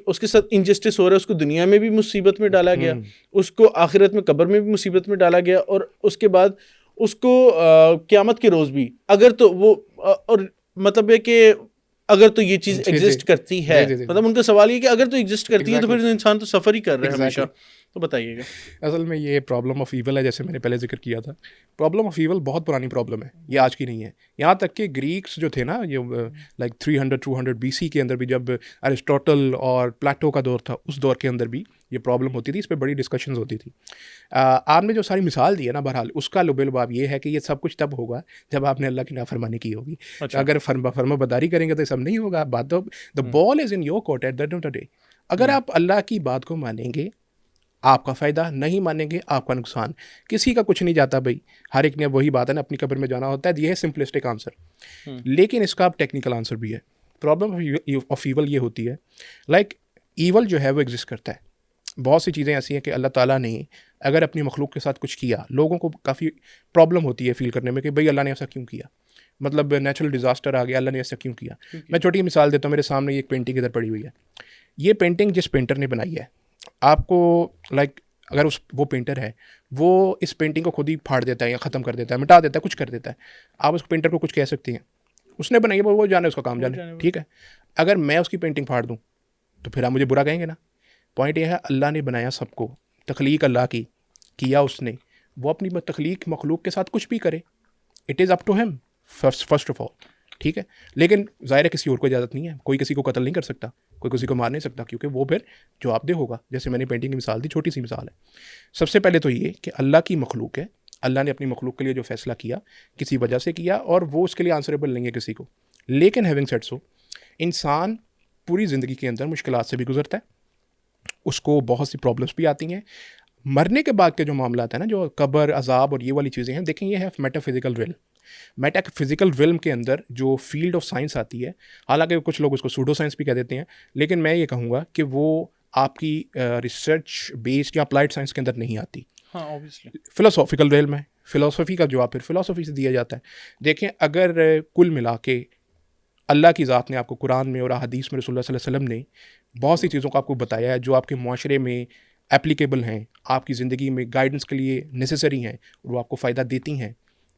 उसके साथ इनजस्टिस हो रहा है, उसको दुनिया में भी मुसीबत में डाला गया, उसको आखिरत में कब्र में भी मुसीबत में डाला गया, और उसके बाद उसको क़यामत के रोज़ भी अगर तो वो और मतलब है कि अगर तो ये चीज़ एग्जिस्ट करती है, मतलब उनका सवाल ये कि अगर तो एग्जिस्ट करती है तो फिर इंसान तो सफ़र ही कर रहा है हमेशा। तो बताइएगा। असल में ये प्रॉब्लम ऑफ ईवल है, जैसे मैंने पहले जिक्र किया था। प्रॉब्लम ऑफ ईवल बहुत पुरानी प्रॉब्लम है, ये आज की नहीं है। यहाँ तक कि ग्रीक्स जो थे ना, ये लाइक 300-200 BC के अंदर भी, जब अरिस्टोटल और प्लेटो का दौर था, उस दौर के अंदर भी ये प्रॉब्लम होती थी, इस पर बड़ी डिस्कशंस होती थी। आपने जो सारी मिसाल दी है ना, बहरहाल उसका लुबेलुबाब ये है कि ये सब कुछ तब होगा जब आपने अल्लाह की नाफरमानी की होगी। अच्छा। अगर फर्माबरदारी करेंगे तो सब नहीं होगा। बात तो the ball is in your court at the end of the day. अगर आप अल्लाह की बात को मानेंगे, आपका फ़ायदा, नहीं मानेंगे आपका नुकसान। किसी का कुछ नहीं जाता भाई, हर एक ने वही बात है ना, अपनी कब्र में जाना होता है। ये है सिंपलिस्टिक आंसर, लेकिन इसका अब टेक्निकल आंसर भी है। प्रॉब्लम ऑफ ईवल ये होती है, लाइक ईवल जो है वो एग्जिस्ट करता है। बहुत सी चीज़ें ऐसी हैं कि अल्लाह ताला ने अगर अपनी मखलूक के साथ कुछ किया, लोगों को काफ़ी प्रॉब्लम होती है फील करने में कि भाई अल्लाह ने ऐसा क्यों किया, मतलब नेचुरल डिज़ास्टर आ गया, अल्लाह ने ऐसा क्यों किया। मैं छोटी मिसाल देता हूँ, मेरे सामने एक पेंटिंग इधर पड़ी हुई है। ये पेंटिंग जिस पेंटर ने बनाई है, आपको लाइक अगर उस वो पेंटर है, वो इस पेंटिंग को खुद ही फाड़ देता है या ख़त्म कर देता है, मिटा देता है, कुछ कर देता है, आप उस पेंटर को कुछ कह सकती हैं? उसने बनाई है, वो जाने, उसका काम जाने, ठीक है। अगर मैं उसकी पेंटिंग फाड़ दूँ तो फिर आप मुझे बुरा कहेंगे ना। पॉइंट ये है, अल्लाह ने बनाया सबको, तख्लीक अल्लाह की किया उसने, वो अपनी तख्लीक मखलूक के साथ कुछ भी करे, it is up to him first of all, ठीक है। लेकिन ज़ाहिर है किसी और को इजाज़त नहीं है, कोई किसी को कत्ल नहीं कर सकता, कोई किसी को मार नहीं सकता, क्योंकि वो फिर जवाबदेह होगा। जैसे मैंने पेंटिंग की मिसाल दी, छोटी सी मिसाल है। सबसे पहले तो ये कि अल्लाह की मखलूक है, अल्लाह ने अपनी मखलूक के लिए जो फ़ैसला किया किसी वजह से किया, और वो उसके लिए आंसरेबल नहीं है किसी को। लेकिन हैविंग सेड सो, इंसान पूरी ज़िंदगी के अंदर मुश्किलात से भी गुजरता है, उसको बहुत सी प्रॉब्लम्स भी आती हैं। मरने के बाद के जो मामला है ना, जो कब्र, अजाब और ये वाली चीज़ें हैं, देखें ये है मेटाफिजिकल रिल्म। मेटाफिजिकल रिल्म के अंदर जो फील्ड ऑफ साइंस आती है, हालांकि कुछ लोग उसको सूडो साइंस भी कह देते हैं, लेकिन मैं ये कहूँगा कि वो आपकी रिसर्च बेस्ड या अप्लाइड साइंस के अंदर नहीं आती। हाँ, ऑब्वियसली फिलोसॉफिकल रिल्म है, फिलोसफी का जवाब फिर फिलोसफी से दिया जाता है। देखें, अगर कुल मिला के अल्लाह की ज़ात ने आपको कुरान में और हदीस में रसूलुल्लाह सल्लल्लाहु अलैहि वसल्लम ने बहुत सी चीज़ों को आपको बताया है जो आपके माशरे में एप्लीकेबल हैं, आपकी ज़िंदगी में गाइडेंस के लिए नेसेसरी हैं, और वो आपको फ़ायदा देती हैं,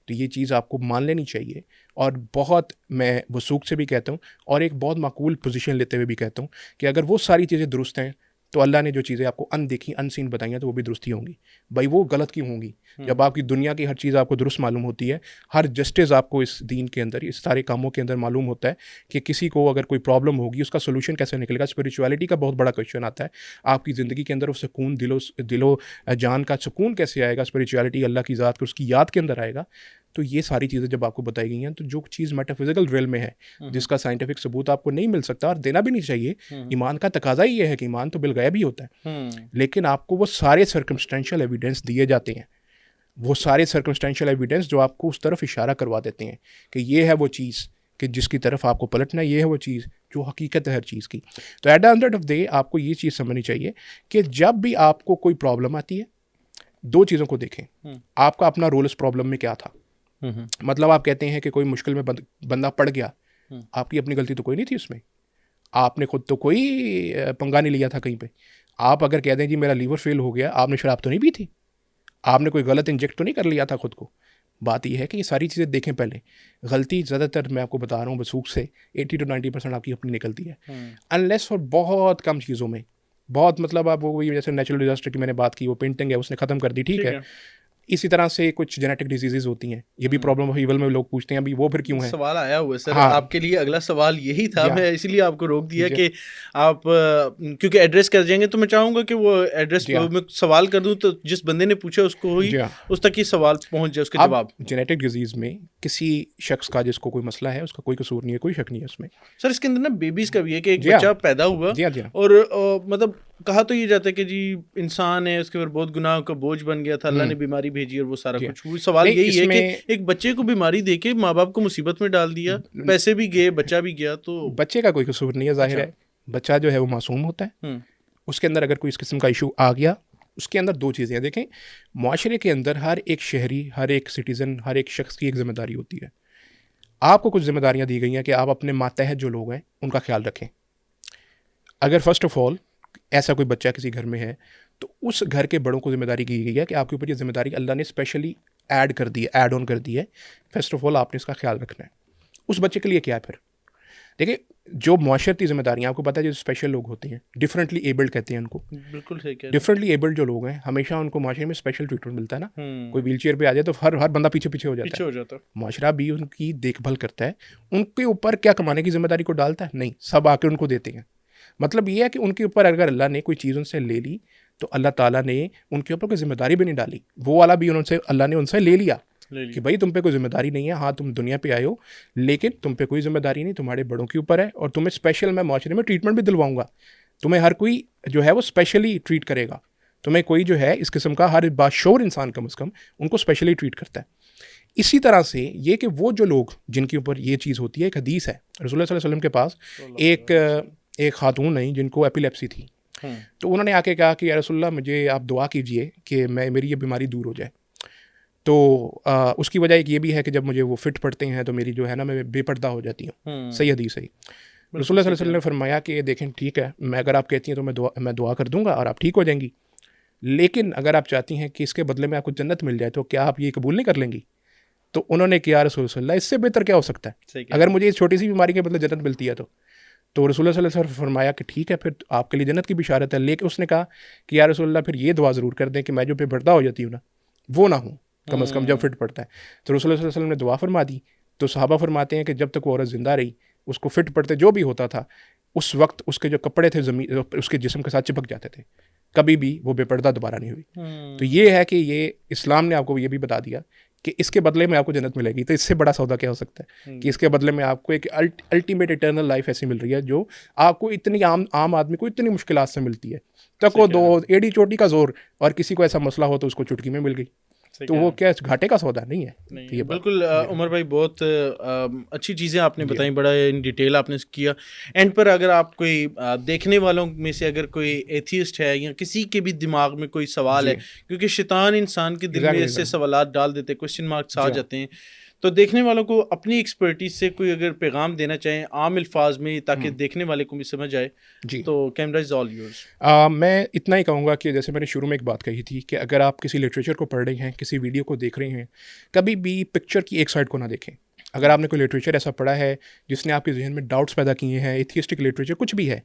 तो ये चीज़ आपको मान लेनी चाहिए। और बहुत मैं वसूख से भी कहता हूँ और एक बहुत माकूल पोजीशन लेते हुए भी कहता हूँ कि अगर वो सारी चीज़ें दुरुस्त हैं, तो अल्लाह ने जो चीज़ें आपको अनदेखी अनसीन बताई हैं, तो वो भी दुरुस्त ही होंगी। भाई वो गलत क्यों होंगी? जब आपकी दुनिया की हर चीज़ आपको दुरुस्त मालूम होती है, हर जस्टिस आपको इस दीन के अंदर, इस सारे कामों के अंदर मालूम होता है कि किसी को अगर कोई प्रॉब्लम होगी, उसका सोल्यूशन कैसे निकलेगा। स्पिरिचुअलिटी का बहुत बड़ा क्वेश्चन आता है, आपकी ज़िंदगी के अंदर वो सुकून, दिलो जान का सुकून कैसे आएगा, स्पिरिचुअलिटी अल्लाह की ज़ात के उसकी याद के अंदर आएगा। तो ये सारी चीज़ें जब आपको बताई गई हैं, तो जो चीज़ मेटाफिजिकल रियल में है, जिसका साइंटिफिक सबूत आपको नहीं मिल सकता और देना भी नहीं चाहिए, ईमान का तकाजा ही ये है कि ईमान तो बिलगायब ही होता है, लेकिन आपको वो सारे सर्कमस्टेंशियल एविडेंस दिए जाते हैं, वो सारे सर्कमस्टेंशियल एविडेंस जो आपको उस तरफ इशारा करवा देते हैं कि ये है वो चीज़ कि जिसकी तरफ आपको पलटना है, ये है वो चीज़ जो हकीकत है हर चीज़ की। तो eight the end of day आपको ये चीज़ समझनी चाहिए कि जब भी आपको कोई प्रॉब्लम आती है, दो चीज़ों को देखें, आपका अपना रोल इस प्रॉब्लम में क्या था। मतलब आप कहते हैं कि कोई मुश्किल में बंदा पड़ गया, आपकी अपनी गलती तो कोई नहीं थी उसमें, आपने खुद तो कोई पंगा नहीं लिया था कहीं पे। आप अगर कह दें जी मेरा लीवर फेल हो गया, आपने शराब तो नहीं पी थी, आपने कोई गलत इंजेक्ट तो नहीं कर लिया था खुद को। बात यह है कि ये सारी चीज़ें देखें पहले। गलती ज़्यादातर मैं आपको बता रहा हूँ वसूख से 80 to 90% आपकी अपनी निकलती है, अनलेस फॉर बहुत कम चीज़ों में, बहुत मतलब आप वो जैसे नेचुरल डिजास्टर की मैंने बात की, वो पेंटिंग है उसने ख़त्म कर दी, ठीक है। इसी तरह से कुछ जेनेटिक डिजीजेज होती हैं, ये भी प्रॉब्लम ऑफ ईवल में लोग पूछते हैं अभी वो फिर क्यों है। सवाल आया हुआ है सर, हाँ, आपके लिए अगला सवाल यही था, मैं इसीलिए आपको रोक दिया कि आप क्योंकि एड्रेस कर जाएंगे, तो मैं चाहूंगा कि वो एड्रेस मैं सवाल कर दूं तो जिस बंदे ने पूछा उसको ही उस तक ही सवाल पहुंच जाए, उसके जवाब। जेनेटिक डिजीज में किसी शख्स का जिसको कोई मसला है, उसका कोई कसूर नहीं है, कोई शक नहीं है उसमें। सर इसके अंदर ना बेबीज का भी है कि एक बच्चा पैदा हुआ और मतलब कहा तो ये जाता है कि जी इंसान है, उसके ऊपर बहुत गुनाह का बोझ बन गया था, अल्लाह ने बीमारी भेजी और वो सारा कुछ। सवाल यही है कि एक बच्चे को बीमारी देके माँ बाप को मुसीबत में डाल दिया, पैसे भी गए, बच्चा भी गया, तो बच्चे का कोई कसूर नहीं है, जाहिर है बच्चा जो है वो मासूम होता है, उसके अंदर अगर कोई इस किस्म का इशू आ गया, उसके अंदर दो चीज़ें हैं। देखें, माशरे के अंदर हर एक शहरी, हर एक सिटीज़न, हर एक शख्स की एक जिम्मेदारी होती है। आपको कुछ जिम्मेदारियां दी गई हैं कि आप अपने मातहत जो लोग हैं उनका ख्याल रखें। अगर फर्स्ट ऑफ ऑल ऐसा कोई बच्चा किसी घर में है, तो उस घर के बड़ों को जिम्मेदारी की गई है कि आपके ऊपर ये जिम्मेदारी अल्लाह ने स्पेशली ऐड कर दी है, ऐड ऑन कर दी है। फर्स्ट ऑफ ऑल आपने इसका ख्याल रखना है। उस बच्चे के लिए क्या है फिर? देखिए, जो मुआशरती जिम्मेदारियाँ आपको पता है, जो स्पेशल लोग होते हैं, डिफरेंटली एबल्ड कहते हैं उनको, बिल्कुल सही कह रहे हैं। डिफरेंटली एबल्ड जो लोग हैं, हमेशा उनको माशरे में स्पेशल ट्रीटमेंट मिलता है ना। कोई व्हील चेयर पर आ जाए तो हर बंदा पीछे पीछे हो जाता है। मुआशरा भी उनकी देखभाल करता है, उनके ऊपर क्या कमाने की जिम्मेदारी को डालता है? नहीं, सब आके उनको देते हैं। मतलब ये है कि उनके ऊपर अगर अल्लाह ने कोई चीज़ उनसे ले ली, तो अल्लाह ताला ने उनके ऊपर कोई जिम्मेदारी भी नहीं डाली, वो वाला भी उनसे अल्लाह ने उनसे ले लिया कि भाई तुम पे कोई जिम्मेदारी नहीं है, हाँ तुम दुनिया पे आए हो, लेकिन तुम पे कोई जिम्मेदारी नहीं, तुम्हारे बड़ों के ऊपर है, और तुम्हें स्पेशल मैं माशरे में ट्रीटमेंट भी दिलवाऊंगा। तुम्हें हर कोई जो है वो स्पेशली ट्रीट करेगा, तुम्हें कोई जो है इस किस्म का हर बाशऊर इंसान कम से कम उनको स्पेशली ट्रीट करता है। इसी तरह से ये कि वो जो लोग जिनके ऊपर ये चीज़ होती है, एक हदीस है रसूलुल्लाह सल्लल्लाहु अलैहि वसल्लम के पास एक खातून नहीं जिनको एपिलेप्सी थी, तो उन्होंने आके कहा कि या रसूलल्लाह मुझे आप दुआ कीजिए कि मेरी ये बीमारी दूर हो जाए। तो उसकी वजह एक ये भी है कि जब मुझे वो फिट पड़ते हैं तो मेरी जो है ना, मैं बेपर्दा हो जाती हूँ। सही हदीस है। रसूलुल्लाह सल्लल्लाहु अलैहि वसल्लम ने फरमाया कि देखें ठीक है, मैं अगर आप कहती हैं तो मैं दुआ कर दूंगा और आप ठीक हो जाएंगी, लेकिन अगर आप चाहती हैं कि इसके बदले में आपको जन्नत मिल जाए तो क्या आप ये कबूल नहीं कर लेंगी? तो उन्होंने किया रसूल सल्लल्लाहु, इससे बेहतर क्या हो सकता है? सही कह अगर रहे मुझे इस छोटी सी बीमारी के बदले जन्नत मिलती है तो रसूल सल्लल्लाहु अलैहि वसल्लम फरमाया कि ठीक है, फिर आपके लिए जन्नत की बिशारत है। लेकिन उसने कहा कि या रसूल अल्लाह, फिर ये दुआ ज़रूर कर दें कि मैं जो बेपर्दा हो जाती हूँ ना, वो ना हूँ कम से कम जब फिट पड़ता है। तो रसूल सल्लल्लाहु अलैहि वसल्लम ने दुआ फरमा दी। तो सहाबा फरमाते हैं कि जब तक वो औरत ज़िंदा रही, उसको फिट पड़ते जो भी होता था, उस वक्त उसके जो कपड़े थे ज़मीन उसके जिस्म के साथ चिपक जाते थे, कभी भी वो बेपर्दा दोबारा नहीं हुई। तो ये है कि ये इस्लाम ने आपको ये भी बता दिया कि इसके बदले में आपको जन्नत मिलेगी। तो इससे बड़ा सौदा क्या हो सकता है कि इसके बदले में आपको एक अल्टीमेट इटर्नल लाइफ ऐसी मिल रही है जो आपको इतनी आम आदमी को इतनी मुश्किलात से मिलती है। तको दो एड़ी चोटी का जोर, और किसी को ऐसा मसला हो तो उसको चुटकी में मिल गई। तो वो क्या घाटे का सौदा नहीं है। नहीं तो ये बिल्कुल उमर भाई बहुत अच्छी चीज़ें आपने बताई, बड़ा इन डिटेल आपने किया। एंड पर अगर आप कोई देखने वालों में से अगर कोई एथियस्ट है या किसी के भी दिमाग में कोई सवाल है, क्योंकि शैतान इंसान के दिल में ऐसे सवालात डाल देते, क्वेश्चन मार्क्स आ जाते हैं, तो देखने वालों को अपनी एक्सपर्टीज से कोई अगर पैगाम देना चाहें आम अल्फाज में ताकि देखने वाले को भी समझ आए, तो कैमरा इज ऑल योर्स। मैं इतना ही कहूँगा कि जैसे मैंने शुरू में एक बात कही थी कि अगर आप किसी लिटरेचर को पढ़ रहे हैं, किसी वीडियो को देख रहे हैं, कभी भी पिक्चर की एक साइड को ना देखें। अगर आपने कोई लिटरेचर ऐसा पढ़ा है जिसने आपके जहन में डाउट्स पैदा किए हैं, एथियस्टिक लिटरेचर कुछ भी है,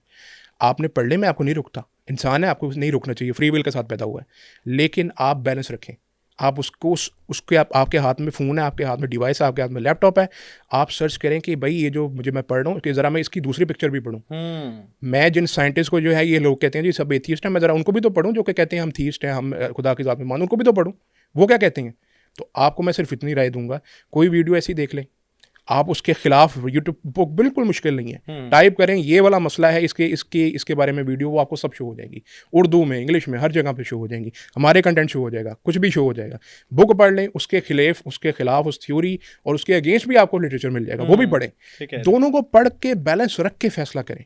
आपने पढ़ने में आपको नहीं रुकता, इंसान है, आपको नहीं रुकना चाहिए, फ्री विल के साथ पैदा हुआ है, लेकिन आप बैलेंस रखें। आप उसको उसके आपके हाथ में फ़ोन है, आपके हाथ में डिवाइस है, आपके हाथ में लैपटॉप है, आप सर्च करें कि भाई ये जो मैं पढ़ रहा हूँ कि ज़रा मैं इसकी दूसरी पिक्चर भी पढ़ूँ। मैं जिन साइंटिस्ट को जो है ये लोग कहते हैं जी सब एथियस्ट हैं, मैं ज़रा उनको भी तो पढ़ूँ, जो कि कहते हैं हम थीस्ट हैं, हम खुदा की ज़ात में मानूं, उनको भी तो पढ़ूँ, वो क्या कहते हैं। तो आपको मैं सिर्फ इतनी राय दूंगा, कोई वीडियो ऐसी देख लें, आप उसके खिलाफ यूट्यूब बुक बिल्कुल मुश्किल नहीं है, टाइप करें ये वाला मसला है, इसके बारे में वीडियो, वो आपको सब शो हो जाएगी, उर्दू में, इंग्लिश में, हर जगह पे शो हो जाएंगी, हमारे कंटेंट शो हो जाएगा, कुछ भी शो हो जाएगा। बुक पढ़ लें, उसके खिलाफ उस थ्योरी और उसके अगेंस्ट भी आपको लिटरेचर मिल जाएगा, वो भी पढ़ें। दोनों को पढ़ के बैलेंस रख के फैसला करें,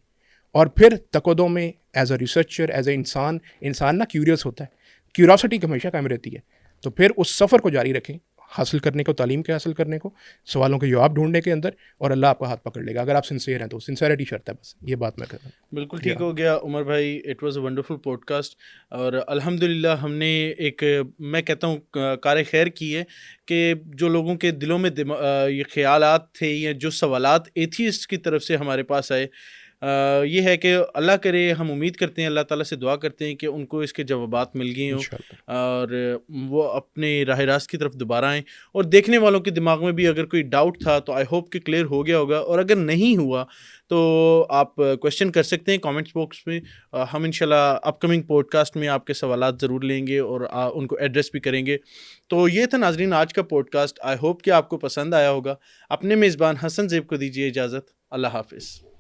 और फिर तकदो में as a researcher, as a इंसान ना क्यूरियस होता है, क्यूरियोसिटी हमेशा कायम रहती है। तो फिर उस सफ़र को जारी रखें, हासिल करने को, तालीम के हासिल करने को, सवालों के जवाब ढूंढने के अंदर, और अल्लाह आपका हाथ पकड़ लेगा अगर आप सिंसियर हैं तो। सिंसियरिटी शर्त है, बस ये बात मैं कर रहा हूँ। बिल्कुल ठीक हो गया उमर भाई, it was a wonderful podcast, और अल्हम्दुलिल्लाह हमने एक, मैं कहता हूँ, कार खैर की है कि जो लोगों के दिलों में ये ख्यालात थे या जो सवालात एथियस्ट की तरफ से हमारे पास आए, ये है कि अल्लाह करे, हम उम्मीद करते हैं, अल्लाह ताला से दुआ करते हैं कि उनको इसके जवाबात मिल गए हों और वो अपने राह रास्त की तरफ दोबारा आएँ। और देखने वालों के दिमाग में भी अगर कोई डाउट था तो आई होप कि क्लियर हो गया होगा, और अगर नहीं हुआ तो आप क्वेश्चन कर सकते हैं कमेंट्स बॉक्स में। हम इंशाल्लाह अपकमिंग पॉडकास्ट में आपके सवालात ज़रूर लेंगे और उनको एड्रेस भी करेंगे। तो ये था नाजरीन आज का पॉडकास्ट, आई होप कि आपको पसंद आया होगा। अपने मेज़बान हसन ज़ेब को दीजिए इजाज़त, अल्लाह हाफिज़।